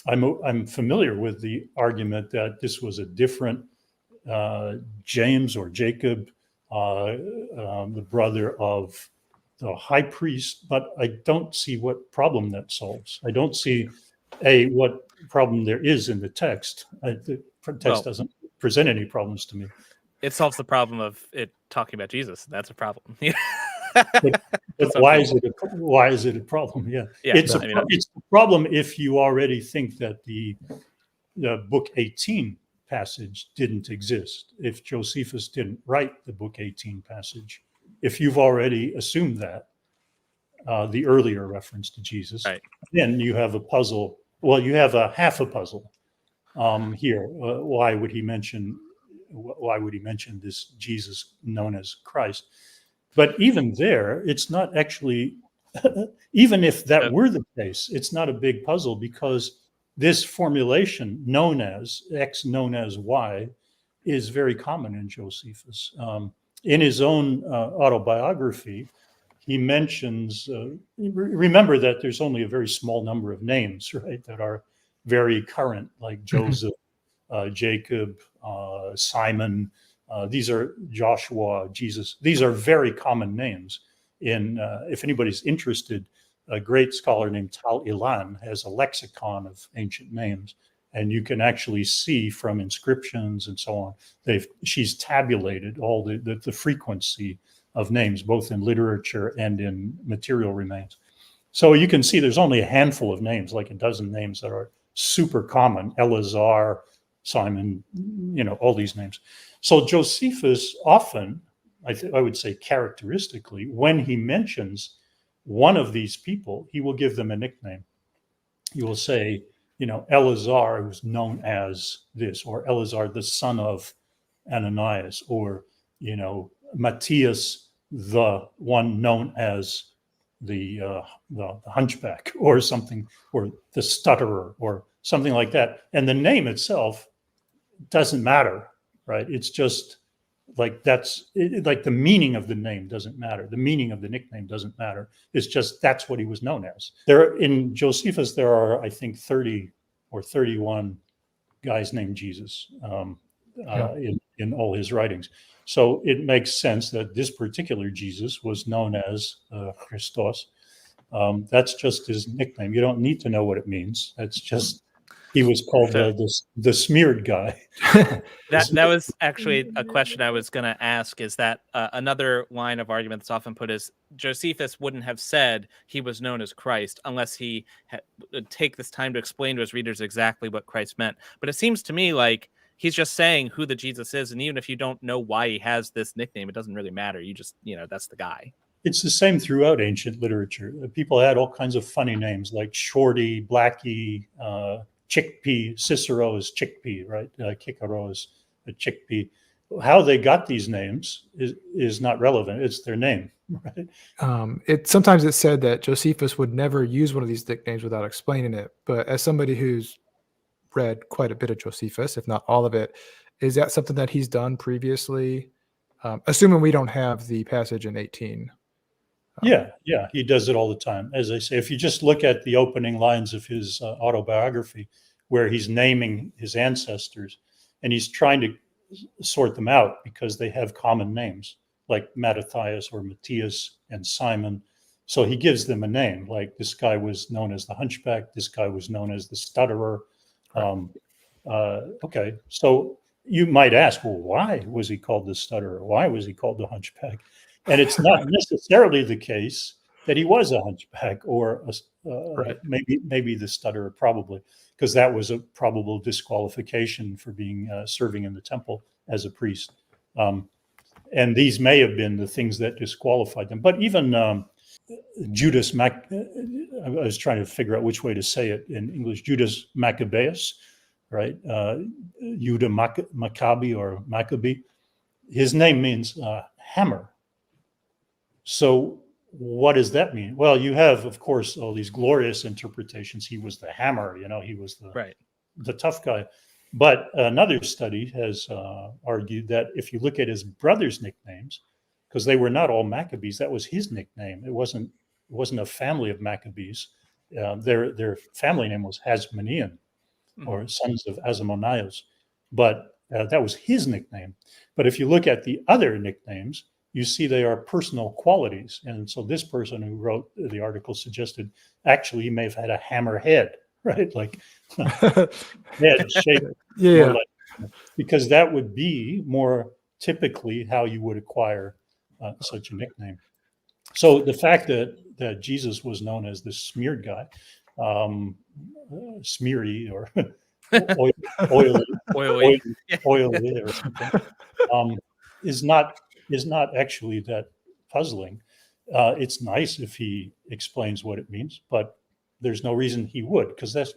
I'm familiar with the argument that this was a different James or Jacob, the brother of the high priest, but I don't see what problem that solves. I don't see what problem there is in the text. The text doesn't present any problems to me. It solves the problem of it talking about Jesus. That's a problem. But why is it a problem? Yeah, it's a problem if you already think that the book 18 passage didn't exist. If Josephus didn't write the book 18 passage, if you've already assumed that the earlier reference to Jesus, then you have a puzzle. Well, you have a half a puzzle here. Why would he mention this Jesus known as Christ? But even there, it's not actually, even if that were the case, it's not a big puzzle, because this formulation known as X known as Y is very common in Josephus. In his own autobiography, he mentions, remember that there's only a very small number of names, right, that are very current, like Joseph, Jacob, Simon. These are Joshua, Jesus. These are very common names. If anybody's interested, a great scholar named Tal Ilan has a lexicon of ancient names, and you can actually see from inscriptions and so on. She's tabulated all the frequency of names, both in literature and in material remains. So you can see there's only a handful of names, like a dozen names that are super common. Eleazar, Simon, all these names. So Josephus often, I would say characteristically, when he mentions one of these people, he will give them a nickname. He will say, Eleazar, who's known as this, or Eleazar, the son of Ananias, or, Matthias, the one known as the hunchback, or something, or the stutterer, or something like that. And the name itself doesn't matter, right? It's just like the meaning of the name doesn't matter. The meaning of the nickname doesn't matter. It's just that's what he was known as. In Josephus, there are, I think, 30 or 31 guys named Jesus in all his writings. So it makes sense that this particular Jesus was known as Christos. That's just his nickname. You don't need to know what it means. That's just, he was called the smeared guy. That was actually a question I was going to ask, is that another line of argument that's often put is Josephus wouldn't have said he was known as Christ unless he would take this time to explain to his readers exactly what Christ meant. But it seems to me like he's just saying who the Jesus is. And even if you don't know why he has this nickname, it doesn't really matter. You just, that's the guy. It's the same throughout ancient literature. People had all kinds of funny names like Shorty, Blackie, Chickpea. Cicero is Chickpea, right? Cicero is a chickpea. How they got these names is not relevant. It's their name, right? Sometimes it's said that Josephus would never use one of these nicknames without explaining it. But as somebody who's read quite a bit of Josephus, if not all of it, is that something that he's done previously? Assuming we don't have the passage in 18. Yeah, he does it all the time. As I say, if you just look at the opening lines of his autobiography, where he's naming his ancestors, and he's trying to sort them out because they have common names, like Mattathias or Matthias and Simon. So he gives them a name, like this guy was known as the hunchback, this guy was known as the stutterer. Okay, so you might ask, well, why was he called the stutterer? Why was he called the hunchback? And it's not necessarily the case that he was a hunchback or maybe the stutterer, probably, because that was a probable disqualification for being serving in the temple as a priest. And these may have been the things that disqualified them. But even Judas I was trying to figure out which way to say it in English. Judas Maccabeus, right? Judah Maccabi or Maccabee. His name means hammer. So what does that mean? Well, you have, of course, all these glorious interpretations. He was the hammer, he was the tough guy. But another study has argued that if you look at his brothers' nicknames, because they were not all Maccabees, that was his nickname. It wasn't a family of Maccabees. Their family name was Hasmonean. or sons of Asamoneus, but that was his nickname. But if you look at the other nicknames, you see they are personal qualities. And so this person who wrote the article suggested actually he may have had a hammer head, right? Like head shape, Yeah. because that would be more typically how you would acquire such a nickname. So the fact that Jesus was known as this smeared guy, smeary or oily or something, is not actually that puzzling. It's nice if he explains what it means, but there's no reason he would, because that's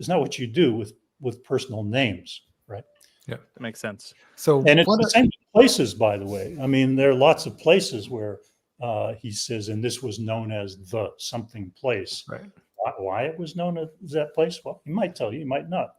not what you do with personal names, right? Yeah, that makes sense. So, and it's the same places, by the way. I mean, there are lots of places where he says, and this was known as the something place. Right. Why it was known as that place? Well, he might tell you, he might not.